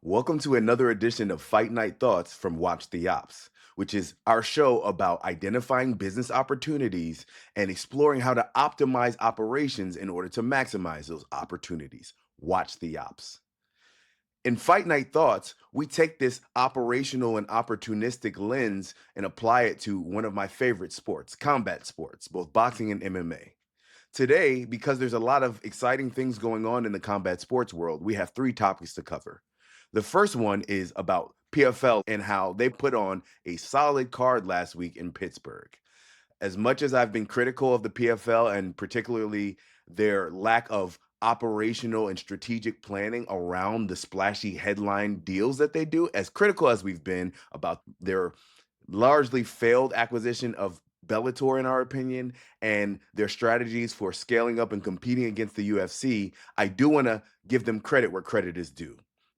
Welcome to another edition of Fight Night Thoughts from Watch the Ops, which is our show about identifying business opportunities and exploring how to optimize operations in order to maximize those opportunities. Watch the Ops. In Fight Night Thoughts, we take this operational and opportunistic lens and apply it to one of my favorite sports, combat sports, both boxing and MMA. Today, because there's a lot of exciting things going on in the combat sports world, we have three topics to cover. The first one is about PFL and how they put on a solid card last week in Pittsburgh. As much as I've been critical of the PFL and particularly their lack of operational and strategic planning around the splashy headline deals that they do, as critical as we've been about their largely failed acquisition of Bellator, in our opinion, and their strategies for scaling up and competing against the UFC, I do want to give them credit where credit is due.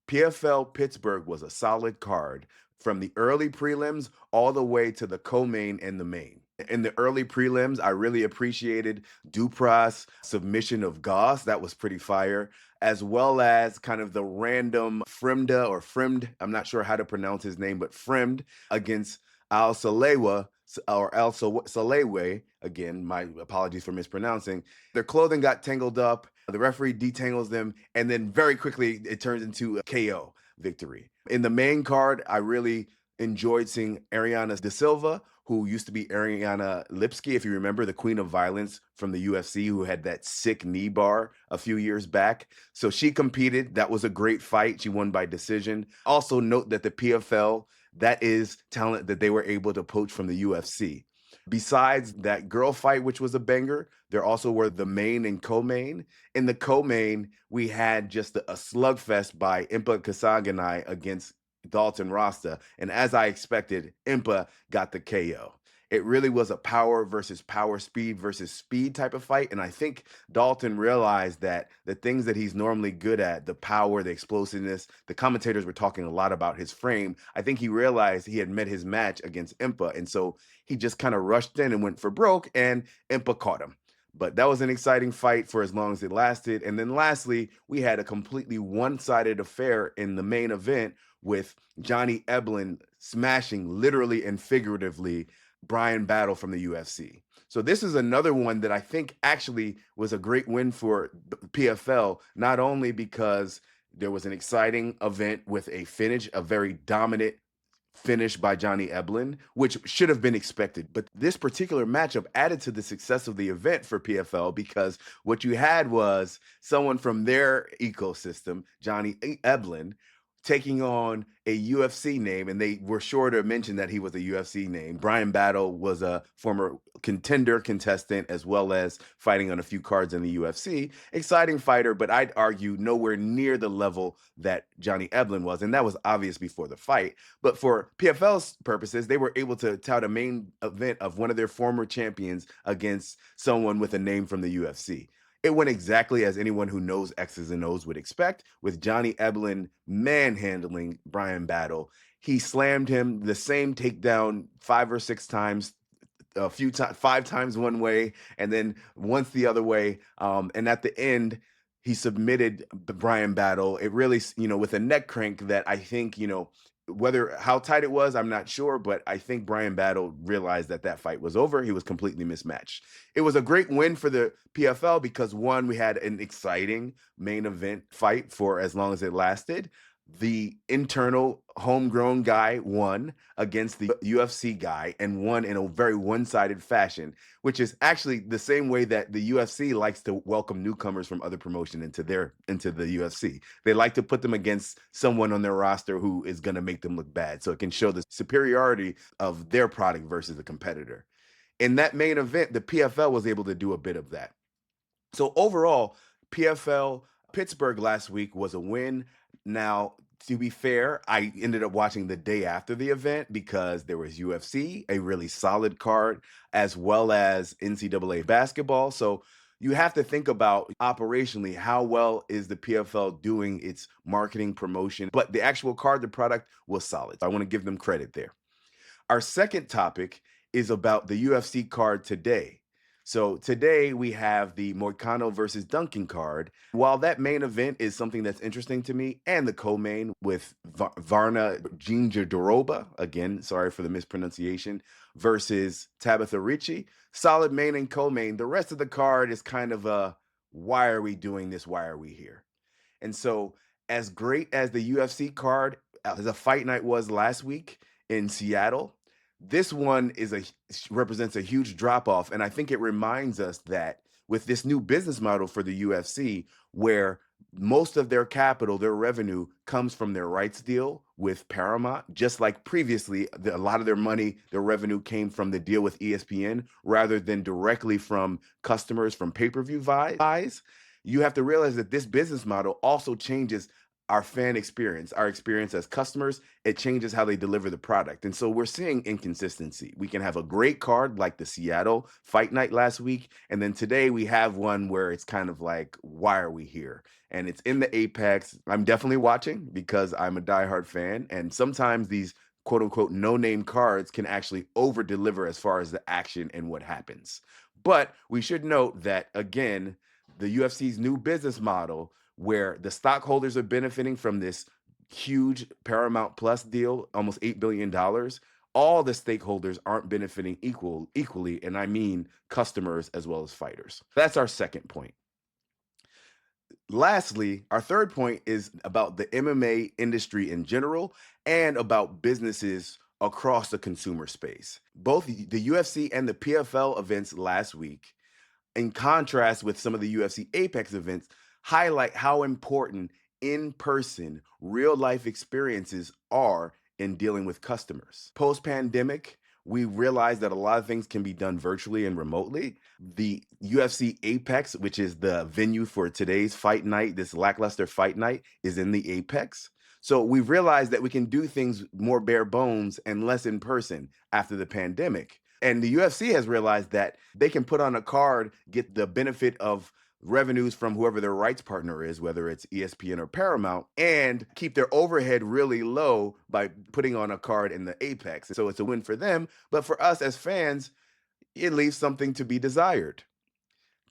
PFL Pittsburgh was a solid card from the early prelims all the way to the co-main and the main. In the early prelims, I really appreciated Dupra's submission of Goss. That was pretty fire, as well as kind of the random Frimda or Frimd, I'm not sure how to pronounce his name, but Frimd against Al Salewa or Al Salewe. Again, my apologies for mispronouncing. Their clothing got tangled up. The referee detangles them, and then very quickly it turns into a KO victory. In the main card, I really enjoyed seeing Ariane de Silva, who used to be Ariana Lipski, if you remember, the queen of violence from the UFC, who had that sick knee bar a few years back. So she competed. That was a great fight. She won by decision. Also note that the PFL, that is talent that they were able to poach from the UFC. Besides that girl fight, which was a banger, there also were the main and co-main. In the co-main, we had just a slugfest by Impa Kasaganai against Dalton Rasta. And as I expected, Impa got the KO. It really was a power versus power, speed versus speed type of fight. And I think Dalton realized that the things that he's normally good at, the power, the explosiveness, the commentators were talking a lot about his frame. I think he realized he had met his match against Impa. And so he just kind of rushed in and went for broke, and Impa caught him. But that was an exciting fight for as long as it lasted. And then lastly, we had a completely one-sided affair in the main event with Johnny Eblen smashing literally and figuratively Brian Battle from the UFC. So this is another one that I think actually was a great win for PFL, not only because there was an exciting event with a finish, a very dominant finish by Johnny Eblen, which should have been expected. But this particular matchup added to the success of the event for PFL because what you had was someone from their ecosystem, Johnny Eblen, taking on a UFC name, and they were sure to mention that he was a UFC name. Brian Battle was a former contender contestant, as well as fighting on a few cards in the UFC. Exciting fighter, but I'd argue nowhere near the level that Johnny Eblen was, and that was obvious before the fight. But for PFL's purposes, they were able to tout a main event of one of their former champions against someone with a name from the UFC. It went exactly as anyone who knows X's and O's would expect, with Johnny Eblen manhandling Brian Battle. He slammed him the same takedown 5 or 6 times, a few times, 5 times one way, and then once the other way. And at the end, he submitted Brian Battle. It really, with a neck crank that I think, whether how tight it was, I'm not sure, but I think Brian Battle realized that that fight was over. He was completely mismatched. It was a great win for the PFL because one, we had an exciting main event fight for as long as it lasted. The internal homegrown guy won against the UFC guy and won in a very one-sided fashion, which is actually the same way that the UFC likes to welcome newcomers from other promotion into the UFC. They like to put them against someone on their roster who is going to make them look bad, so it can show the superiority of their product versus a competitor. In that main event, the PFL was able to do a bit of that. So overall, PFL Pittsburgh last week was a win. Now, to be fair, I ended up watching the day after the event because there was UFC, a really solid card, as well as NCAA basketball. So you have to think about operationally how well is the PFL doing its marketing promotion. But the actual card, the product was solid. I want to give them credit there. Our second topic is about the UFC card today. So today we have the Moicano versus Duncan card. While that main event is something that's interesting to me, and the co-main with Varna Gingerdaroba, again, sorry for the mispronunciation, versus Tabitha Ricci, solid main and co-main. The rest of the card is kind of a why are we doing this? Why are we here? And so, as great as the UFC card as a fight night was last week in Seattle, this one represents a huge drop off, and I think it reminds us that with this new business model for the UFC, where most of their capital, their revenue comes from their rights deal with Paramount, just like previously, a lot of their money, their revenue came from the deal with ESPN rather than directly from customers from pay-per-view buys. You have to realize that this business model also changes our fan experience, our experience as customers. It changes how they deliver the product. And so we're seeing inconsistency. We can have a great card like the Seattle fight night last week. And then today we have one where it's kind of like, why are we here? And it's in the Apex. I'm definitely watching because I'm a diehard fan. And sometimes these quote unquote no name cards can actually over deliver as far as the action and what happens. But we should note that, again, the UFC's new business model, where the stockholders are benefiting from this huge Paramount Plus deal, almost $8 billion. All the stakeholders aren't benefiting equally, and I mean customers as well as fighters. That's our second point. Lastly, our third point is about the MMA industry in general and about businesses across the consumer space. Both the UFC and the PFL events last week, in contrast with some of the UFC Apex events, highlight how important in person, real life experiences are in dealing with customers. Post pandemic, we realized that a lot of things can be done virtually and remotely. The UFC Apex, which is the venue for today's fight night, this lackluster fight night, is in the Apex. So we realized that we can do things more bare bones and less in person after the pandemic. And the UFC has realized that they can put on a card, get the benefit of revenues from whoever their rights partner is, whether it's ESPN or Paramount, and keep their overhead really low by putting on a card in the Apex. So it's a win for them. But for us as fans, it leaves something to be desired.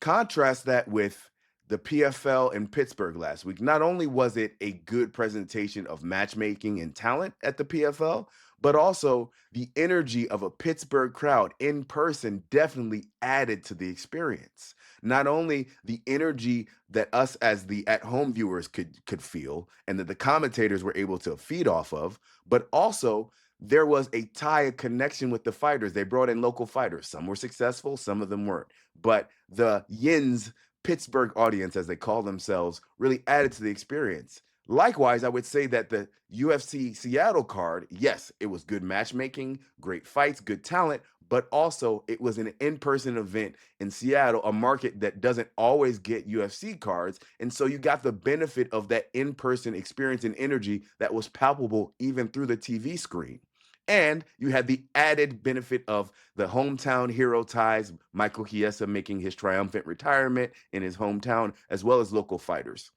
Contrast that with the PFL in Pittsburgh last week. Not only was it a good presentation of matchmaking and talent at the PFL, but also the energy of a Pittsburgh crowd in person definitely added to the experience. Not only the energy that us as the at-home viewers could feel and that the commentators were able to feed off of, but also there was a tie, a connection with the fighters. They brought in local fighters. Some were successful, some of them weren't. But the Yins Pittsburgh audience, as they call themselves, really added to the experience. Likewise, I would say that the UFC Seattle card, yes, it was good matchmaking, great fights, good talent, but also it was an in-person event in Seattle, a market that doesn't always get UFC cards. And so you got the benefit of that in-person experience and energy that was palpable even through the TV screen. And you had the added benefit of the hometown hero ties, Michael Chiesa making his triumphant retirement in his hometown, as well as local fighters.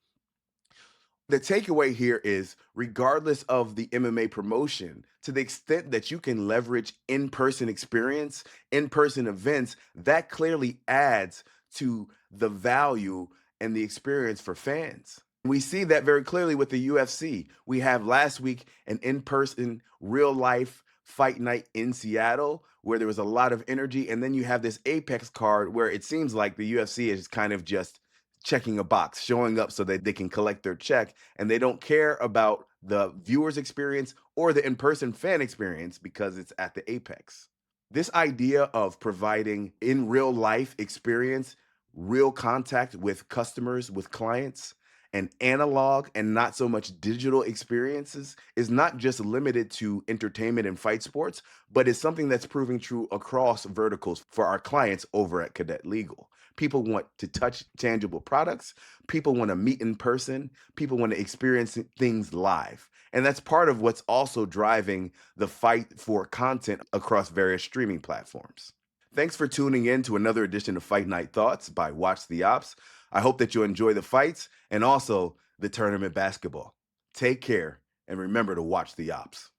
The takeaway here is, regardless of the MMA promotion, to the extent that you can leverage in-person experience, in-person events, that clearly adds to the value and the experience for fans. We see that very clearly with the UFC. We have last week an in-person, real-life fight night in Seattle where there was a lot of energy, and then you have this Apex card where it seems like the UFC is kind of just checking a box, showing up so that they can collect their check, and they don't care about the viewer's experience or the in-person fan experience because it's at the Apex. This idea of providing in real life experience, real contact with customers, with clients, and analog and not so much digital experiences is not just limited to entertainment and fight sports, but is something that's proving true across verticals for our clients over at Cadet Legal. People want to touch tangible products. People want to meet in person. People want to experience things live. And that's part of what's also driving the fight for content across various streaming platforms. Thanks for tuning in to another edition of Fight Night Thoughts by Watch the Ops. I hope that you enjoy the fights and also the tournament basketball. Take care and remember to watch the ops.